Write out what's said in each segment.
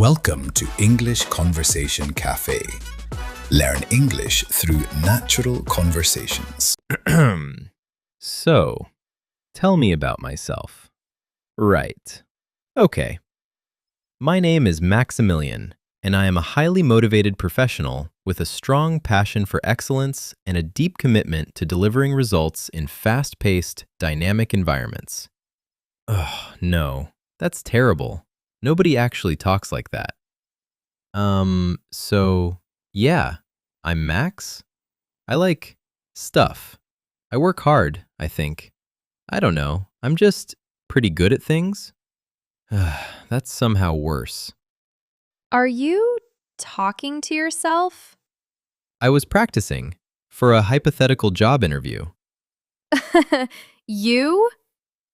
Welcome to English Conversation Café. Learn English through natural conversations. So, tell me about myself. Right. Okay. My name is Maximilian, and I am a highly motivated professional with a strong passion for excellence and a deep commitment to delivering results in fast-paced, dynamic environments. Ugh, no, that's terrible. Nobody actually talks like that. Yeah, I'm Max. I like stuff. I work hard, I think. I don't know, I'm just pretty good at things. That's somehow worse. Are you talking to yourself? I was practicing for a hypothetical job interview. You?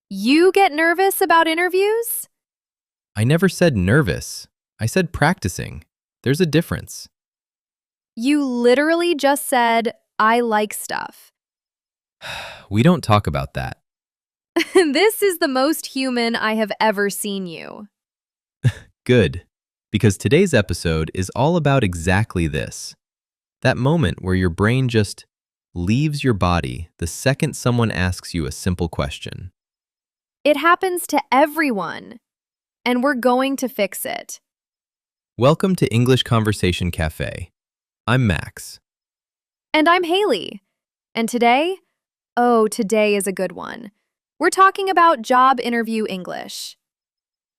You get nervous about interviews? I never said nervous. I said practicing. There's a difference. You literally just said, I like stuff. We don't talk about that. This is the most human I have ever seen you. Good, because today's episode is all about exactly this. That moment where your brain just leaves your body the second someone asks you a simple question. It happens to everyone, and we're going to fix it. Welcome to English Conversation Café. I'm Max. And I'm Haley. And today is a good one. We're talking about job interview English.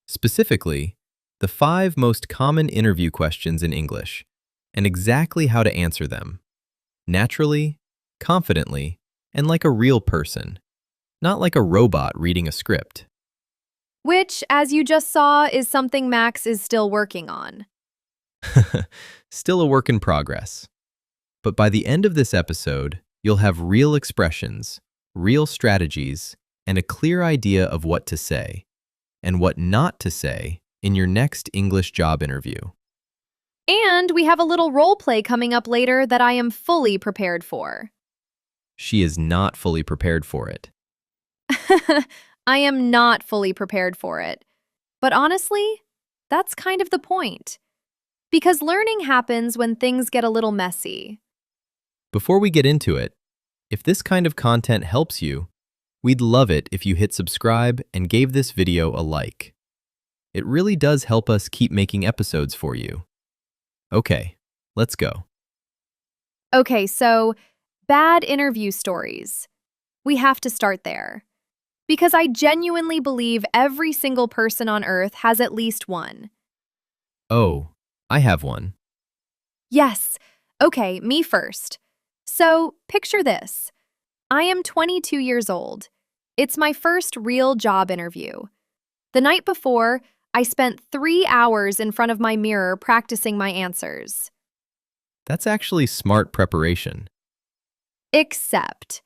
Specifically, the 5 most common interview questions in English and exactly how to answer them. Naturally, confidently, and like a real person, not like a robot reading a script. Which, as you just saw, is something Max is still working on. Still a work in progress. But by the end of this episode, you'll have real expressions, real strategies, and a clear idea of what to say and what not to say in your next English job interview. And we have a little role play coming up later that I am fully prepared for. She is not fully prepared for it. I am not fully prepared for it. But honestly, that's kind of the point. Because learning happens when things get a little messy. Before we get into it, if this kind of content helps you, we'd love it if you hit subscribe and gave this video a like. It really does help us keep making episodes for you. Okay, let's go. Okay, so bad interview stories. We have to start there. Because I genuinely believe every single person on Earth has at least one. Oh, I have one. Yes. Okay, me first. So, picture this. I am 22 years old. It's my first real job interview. The night before, I spent 3 hours in front of my mirror practicing my answers. That's actually smart preparation. Except,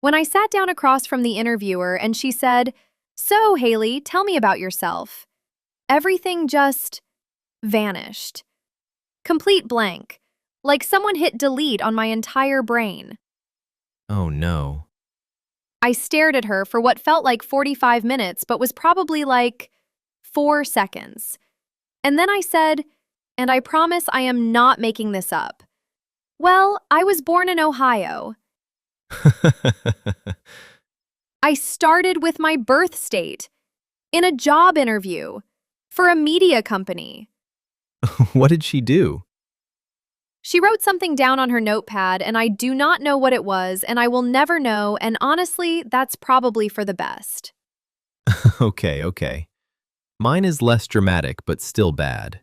when I sat down across from the interviewer and she said, "So, Haley, tell me about yourself," everything just vanished. Complete blank, like someone hit delete on my entire brain. Oh no. I stared at her for what felt like 45 minutes, but was probably like 4 seconds. And then I said, and I promise I am not making this up. Well, I was born in Ohio. I started with my birth state in a job interview for a media company. What did she do? She wrote something down on her notepad, and I do not know what it was, and I will never know, and honestly, that's probably for the best. Okay. Mine is less dramatic, but still bad.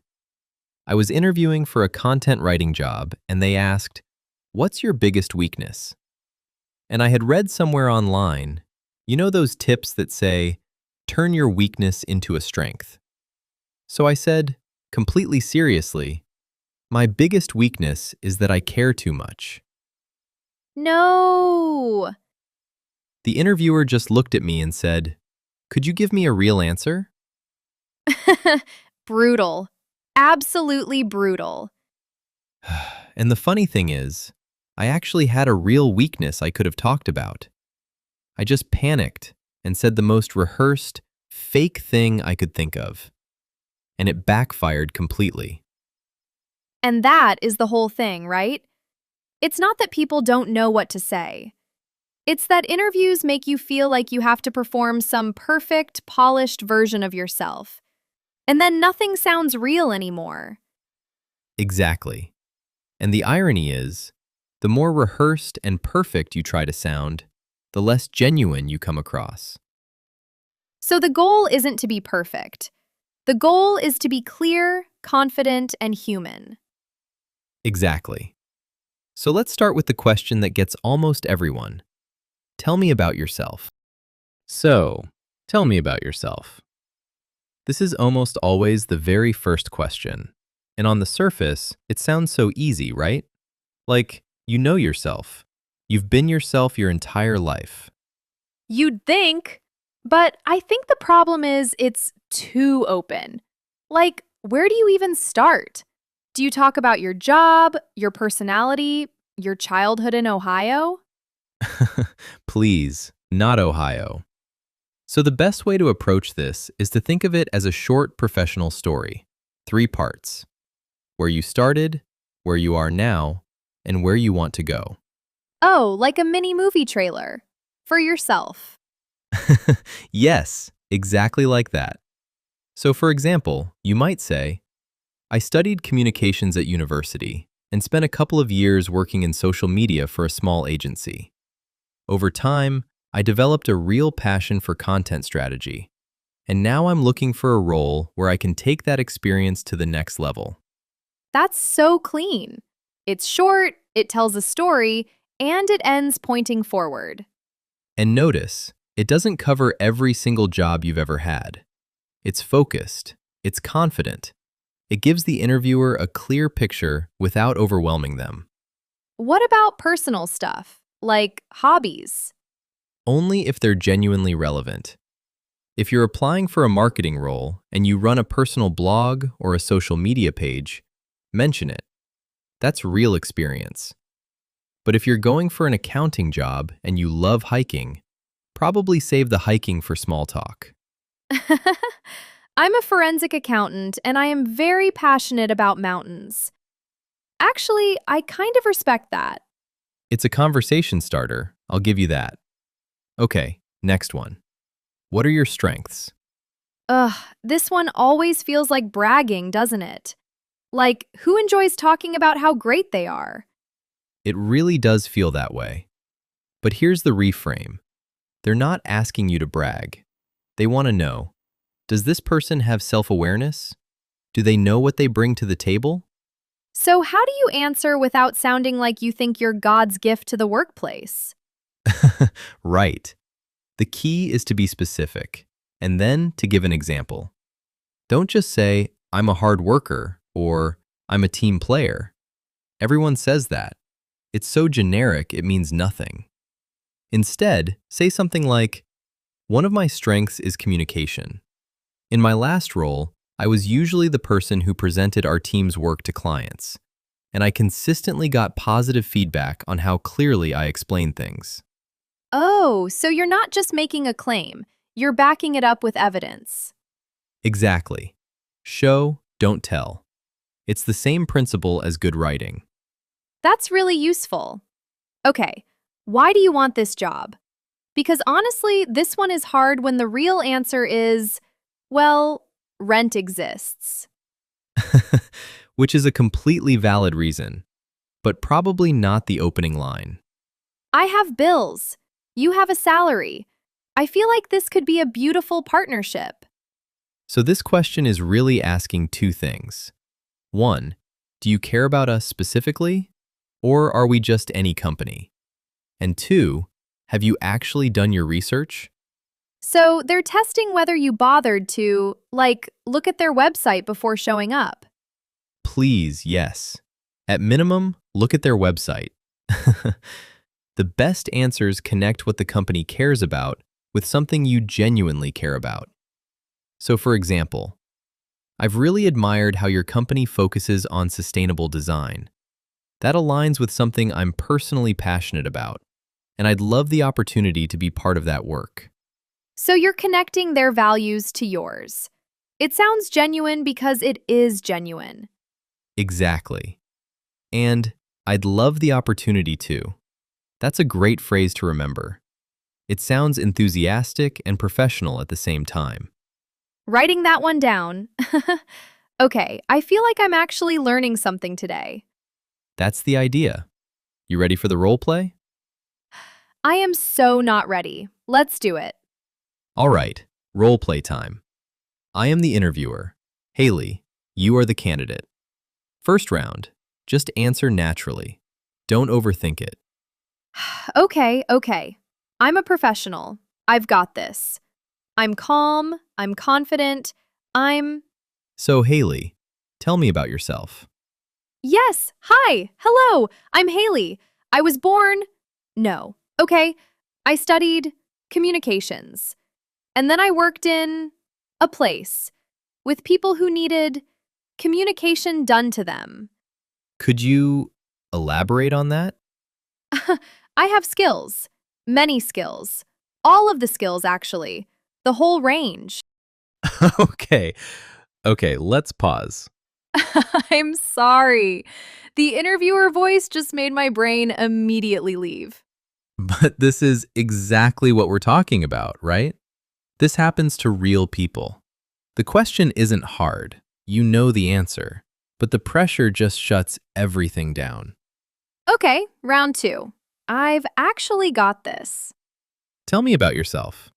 I was interviewing for a content writing job, and they asked, "What's your biggest weakness?" And I had read somewhere online, you know those tips that say, turn your weakness into a strength. So I said, completely seriously, my biggest weakness is that I care too much. No. The interviewer just looked at me and said, "Could you give me a real answer?" Brutal. Absolutely brutal. And the funny thing is, I actually had a real weakness I could have talked about. I just panicked and said the most rehearsed, fake thing I could think of. and it backfired completely. And that is the whole thing, right? It's not that people don't know what to say. It's that interviews make you feel like you have to perform some perfect, polished version of yourself. And then nothing sounds real anymore. Exactly. And the irony is, the more rehearsed and perfect you try to sound, the less genuine you come across. So the goal isn't to be perfect. The goal is to be clear, confident, and human. Exactly. So let's start with the question that gets almost everyone. Tell me about yourself. So, tell me about yourself. This is almost always the very first question. And on the surface, it sounds so easy, right? Like, you know yourself. You've been yourself your entire life. You'd think, but I think the problem is it's too open. Like, where do you even start? Do you talk about your job, your personality, your childhood in Ohio? Please, not Ohio. So the best way to approach this is to think of it as a short professional story. 3 parts. Where you started, where you are now, and where you want to go. Oh, like a mini movie trailer. For yourself. Yes, exactly like that. So for example, you might say, I studied communications at university and spent a couple of years working in social media for a small agency. Over time, I developed a real passion for content strategy, and now I'm looking for a role where I can take that experience to the next level. That's so clean. It's short, it tells a story, and it ends pointing forward. And notice, it doesn't cover every single job you've ever had. It's focused, it's confident. It gives the interviewer a clear picture without overwhelming them. What about personal stuff, like hobbies? Only if they're genuinely relevant. If you're applying for a marketing role and you run a personal blog or a social media page, mention it. That's real experience. But if you're going for an accounting job and you love hiking, probably save the hiking for small talk. I'm a forensic accountant and I am very passionate about mountains. Actually, I kind of respect that. It's a conversation starter, I'll give you that. Okay, next one. What are your strengths? Ugh, this one always feels like bragging, doesn't it? Like, who enjoys talking about how great they are? It really does feel that way. But here's the reframe. They're not asking you to brag. They want to know, does this person have self-awareness? Do they know what they bring to the table? So, how do you answer without sounding like you think you're God's gift to the workplace? Right. The key is to be specific, and then to give an example. Don't just say, I'm a hard worker, or I'm a team player. Everyone says that. It's so generic it means nothing. Instead, say something like, one of my strengths is communication. In my last role, I was usually the person who presented our team's work to clients, and I consistently got positive feedback on how clearly I explained things. Oh, so you're not just making a claim, you're backing it up with evidence. Exactly. Show, don't tell. It's the same principle as good writing. That's really useful. Okay, why do you want this job? Because honestly, this one is hard when the real answer is, well, rent exists. Which is a completely valid reason, but probably not the opening line. I have bills. You have a salary. I feel like this could be a beautiful partnership. So this question is really asking 2 things. 1, do you care about us specifically, or are we just any company? And 2, have you actually done your research? So they're testing whether you bothered to, like, look at their website before showing up. Please, yes. At minimum, look at their website. The best answers connect what the company cares about with something you genuinely care about. So for example, I've really admired how your company focuses on sustainable design. That aligns with something I'm personally passionate about, and I'd love the opportunity to be part of that work. So you're connecting their values to yours. It sounds genuine because it is genuine. Exactly. And I'd love the opportunity to. That's a great phrase to remember. It sounds enthusiastic and professional at the same time. Writing that one down. Okay, I feel like I'm actually learning something today. That's the idea. You ready for the role play? I am so not ready. Let's do it. All right, role play time. I am the interviewer. Haley, you are the candidate. First round, just answer naturally. Don't overthink it. Okay. I'm a professional. I've got this. I'm calm, I'm confident, I'm. So, Haley, tell me about yourself. Yes, hi, hello, I'm Haley. I was born. No, okay. I studied communications. And then I worked in a place with people who needed communication done to them. Could you elaborate on that? I have skills, many skills, all of the skills actually, the whole range. Okay, let's pause. I'm sorry. The interviewer voice just made my brain immediately leave. But this is exactly what we're talking about, right? This happens to real people. The question isn't hard. You know the answer. But the pressure just shuts everything down. Okay, round two. I've actually got this. Tell me about yourself.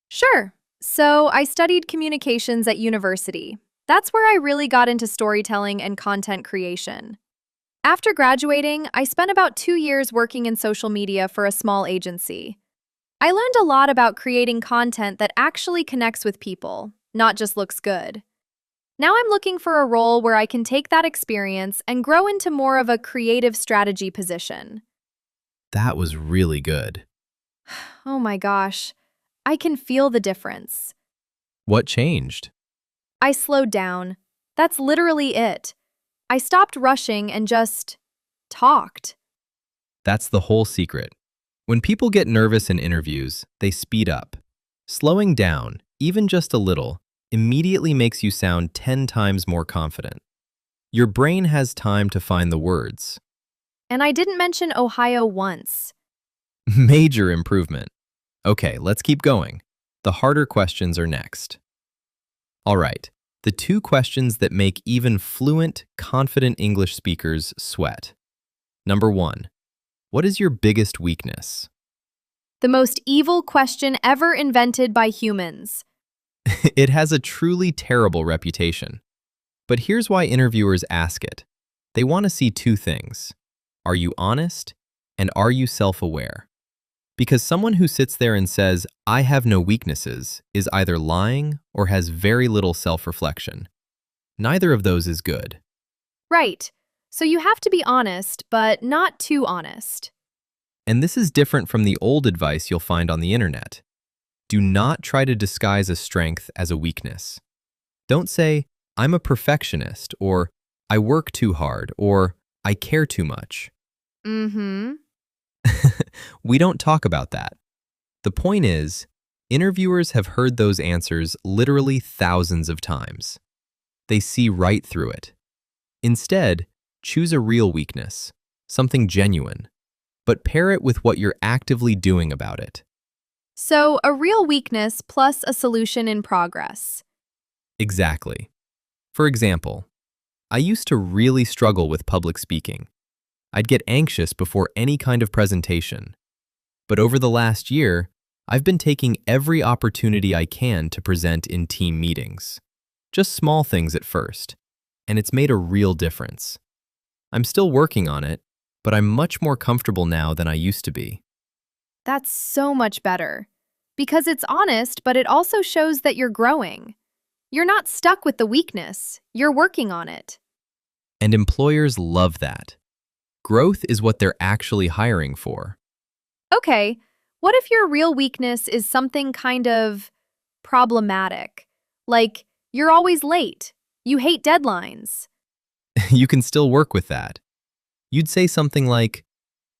Sure. So I studied communications at university. That's where I really got into storytelling and content creation. After graduating, I spent about 2 years working in social media for a small agency. I learned a lot about creating content that actually connects with people, not just looks good. Now I'm looking for a role where I can take that experience and grow into more of a creative strategy position. That was really good. Oh my gosh, I can feel the difference. What changed? I slowed down. That's literally it. I stopped rushing and just talked. That's the whole secret. When people get nervous in interviews, they speed up. Slowing down, even just a little, immediately makes you sound 10 times more confident. Your brain has time to find the words. And I didn't mention Ohio once. Major improvement. Okay, let's keep going. The harder questions are next. All right, the 2 questions that make even fluent, confident English speakers sweat. Number 1, what is your biggest weakness? The most evil question ever invented by humans. It has a truly terrible reputation. But here's why interviewers ask it. They want to see 2 things. Are you honest? And are you self-aware? Because someone who sits there and says, I have no weaknesses, is either lying or has very little self-reflection. Neither of those is good. Right. So you have to be honest, but not too honest. And this is different from the old advice you'll find on the internet. Do not try to disguise a strength as a weakness. Don't say, I'm a perfectionist, or I work too hard, or I care too much. Mm-hmm. We don't talk about that. The point is, interviewers have heard those answers literally thousands of times. They see right through it. Instead, choose a real weakness, something genuine, but pair it with what you're actively doing about it. So a real weakness plus a solution in progress. Exactly. For example, I used to really struggle with public speaking. I'd get anxious before any kind of presentation. But over the last year, I've been taking every opportunity I can to present in team meetings. Just small things at first, and it's made a real difference. I'm still working on it, but I'm much more comfortable now than I used to be. That's so much better. Because it's honest, but it also shows that you're growing. You're not stuck with the weakness. You're working on it. And employers love that. Growth is what they're actually hiring for. Okay, what if your real weakness is something kind of problematic? Like, you're always late. You hate deadlines. You can still work with that. You'd say something like,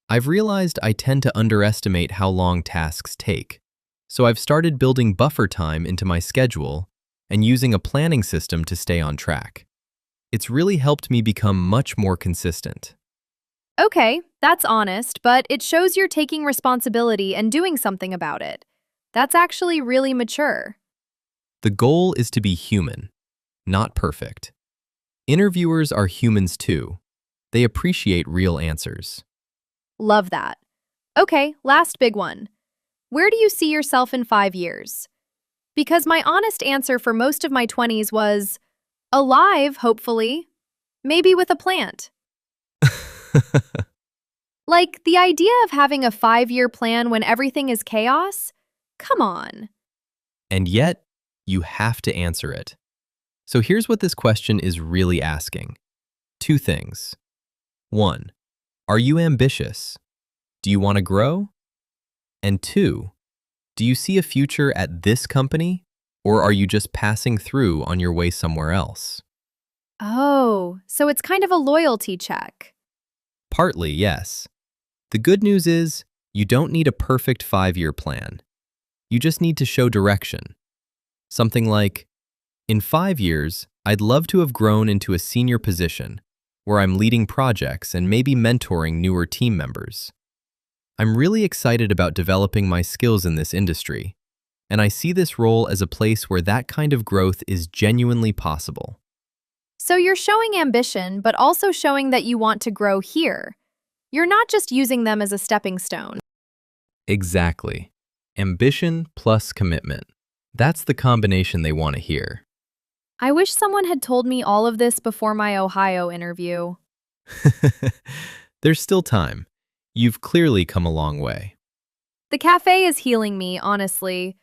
I've realized I tend to underestimate how long tasks take, so I've started building buffer time into my schedule and using a planning system to stay on track. It's really helped me become much more consistent. Okay, that's honest, but it shows you're taking responsibility and doing something about it. That's actually really mature. The goal is to be human, not perfect. Interviewers are humans too. They appreciate real answers. Love that. Okay, last big one. Where do you see yourself in 5 years? Because my honest answer for most of my 20s was alive, hopefully. Maybe with a plant. Like, the idea of having a 5-year plan when everything is chaos? Come on. And yet, you have to answer it. So here's what this question is really asking. 2 things. 1. Are you ambitious? Do you want to grow? And 2. Do you see a future at this company, or are you just passing through on your way somewhere else? Oh, so it's kind of a loyalty check. Partly, yes. The good news is, you don't need a perfect 5-year plan. You just need to show direction. Something like, in 5 years, I'd love to have grown into a senior position where I'm leading projects and maybe mentoring newer team members. I'm really excited about developing my skills in this industry, and I see this role as a place where that kind of growth is genuinely possible. So you're showing ambition, but also showing that you want to grow here. You're not just using them as a stepping stone. Exactly. Ambition plus commitment. That's the combination they want to hear. I wish someone had told me all of this before my Ohio interview. There's still time. You've clearly come a long way. The cafe is healing me, honestly.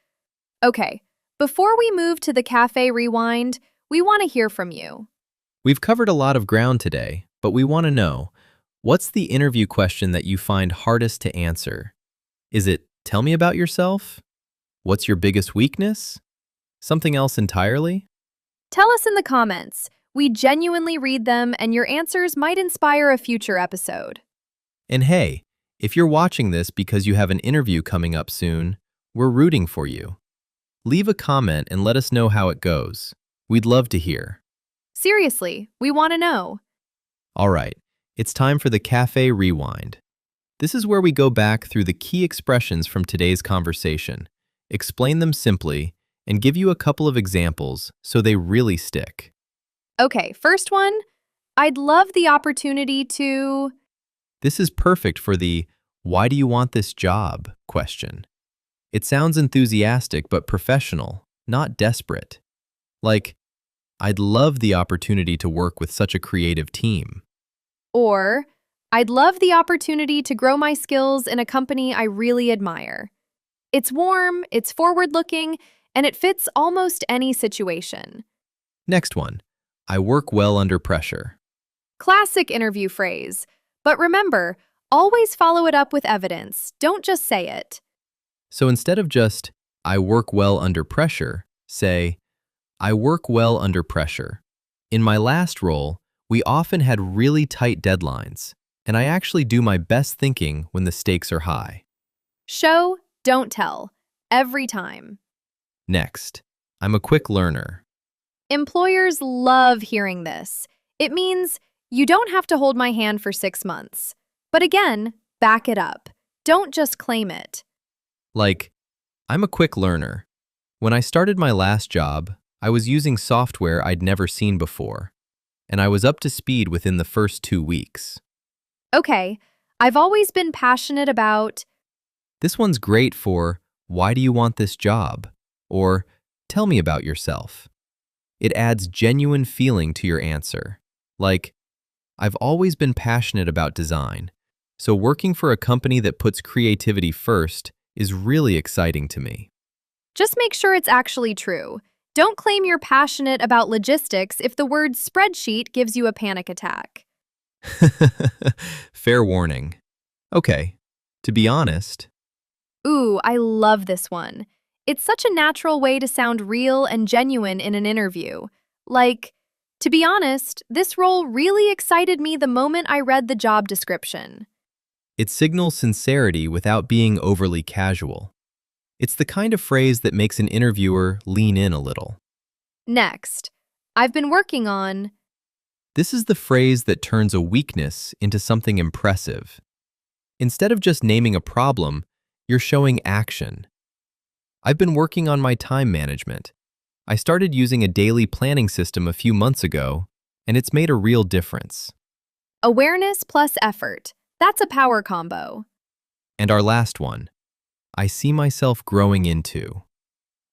Okay, before we move to the cafe rewind, we want to hear from you. We've covered a lot of ground today, but we want to know, what's the interview question that you find hardest to answer? Is it, tell me about yourself? What's your biggest weakness? Something else entirely? Tell us in the comments. We genuinely read them, and your answers might inspire a future episode. And hey, if you're watching this because you have an interview coming up soon, we're rooting for you. Leave a comment and let us know how it goes. We'd love to hear. Seriously, we want to know. All right, it's time for the Cafe Rewind. This is where we go back through the key expressions from today's conversation, explain them simply, and give you a couple of examples so they really stick. Okay, first one. I'd love the opportunity to... This is perfect for the "why do you want this job?" question. It sounds enthusiastic but professional, not desperate. Like, I'd love the opportunity to work with such a creative team. Or, I'd love the opportunity to grow my skills in a company I really admire. It's warm, it's forward-looking, and it fits almost any situation. Next one, I work well under pressure. Classic interview phrase. But remember, always follow it up with evidence. Don't just say it. So instead of just, I work well under pressure, say, I work well under pressure. In my last role, we often had really tight deadlines, and I actually do my best thinking when the stakes are high. Show, don't tell. Every time. Next, I'm a quick learner. Employers love hearing this. It means you don't have to hold my hand for 6 months. But again, back it up. Don't just claim it. Like, I'm a quick learner. When I started my last job, I was using software I'd never seen before, and I was up to speed within the first 2 weeks. Okay, I've always been passionate about... This one's great for, why do you want this job? Or, tell me about yourself. It adds genuine feeling to your answer. Like, I've always been passionate about design, so working for a company that puts creativity first is really exciting to me. Just make sure it's actually true. Don't claim you're passionate about logistics if the word spreadsheet gives you a panic attack. Fair warning. Okay, to be honest, Ooh, I love this one. It's such a natural way to sound real and genuine in an interview. Like, to be honest, this role really excited me the moment I read the job description. it signals sincerity without being overly casual. It's the kind of phrase that makes an interviewer lean in a little. Next, I've been working on. This is the phrase that turns a weakness into something impressive. Instead of just naming a problem, you're showing action. I've been working on my time management. I started using a daily planning system a few months ago, and it's made a real difference. Awareness plus effort. That's a power combo. And our last one, I see myself growing into.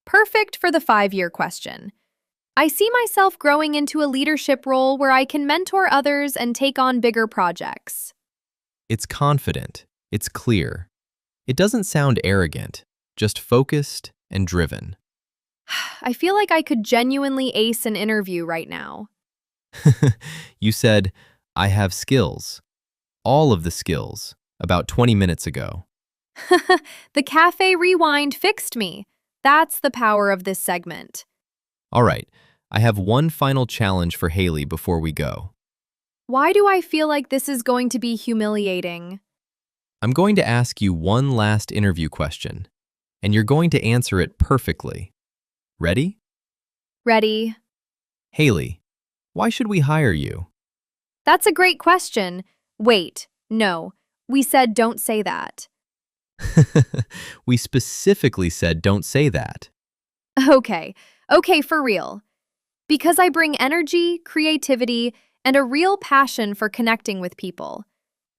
Perfect for the 5-year question. I see myself growing into a leadership role where I can mentor others and take on bigger projects. It's confident, it's clear. It doesn't sound arrogant, just focused and driven. I feel like I could genuinely ace an interview right now. You said, I have skills. All of the skills, about 20 minutes ago. The cafe rewind fixed me. That's the power of this segment. All right, I have one final challenge for Haley before we go. Why do I feel like this is going to be humiliating? I'm going to ask you one last interview question, and you're going to answer it perfectly. Ready? Ready? Haley, why should we hire you? That's a great question. Wait, no. We said don't say that. We specifically said don't say that. Okay, for real. Because I bring energy, creativity, and a real passion for connecting with people.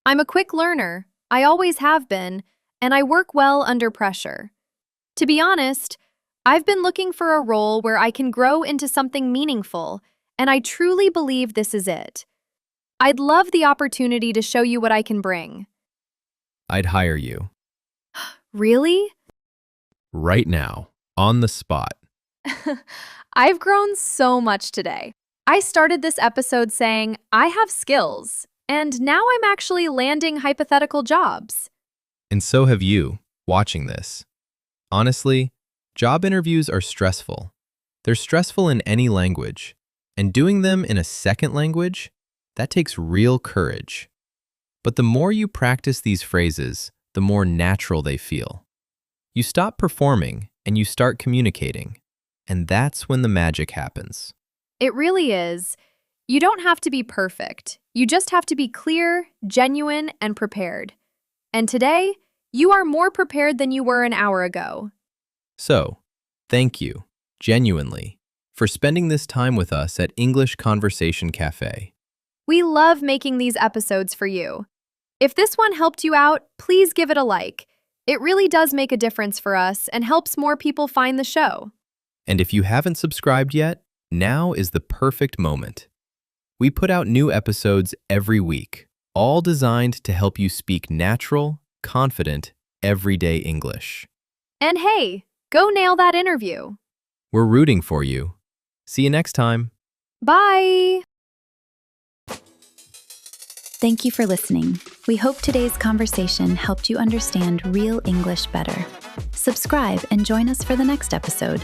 I'm a quick learner, I always have been, and I work well under pressure. To be honest, I've been looking for a role where I can grow into something meaningful, and I truly believe this is it. I'd love the opportunity to show you what I can bring. I'd hire you. Really? Right now, on the spot. I've grown so much today. I started this episode saying, I have skills, and now I'm actually landing hypothetical jobs. And so have you, watching this. Honestly, job interviews are stressful. They're stressful in any language, and doing them in a second language, that takes real courage. But the more you practice these phrases, the more natural they feel. You stop performing and you start communicating, and that's when the magic happens. It really is. You don't have to be perfect. You just have to be clear, genuine, and prepared. And today, you are more prepared than you were an hour ago. So, thank you, genuinely, for spending this time with us at English Conversation Café. We love making these episodes for you. If this one helped you out, please give it a like. It really does make a difference for us and helps more people find the show. And if you haven't subscribed yet, now is the perfect moment. We put out new episodes every week, all designed to help you speak natural, confident, everyday English. And hey, go nail that interview. We're rooting for you. See you next time. Bye! Thank you for listening. We hope today's conversation helped you understand real English better. Subscribe and join us for the next episode.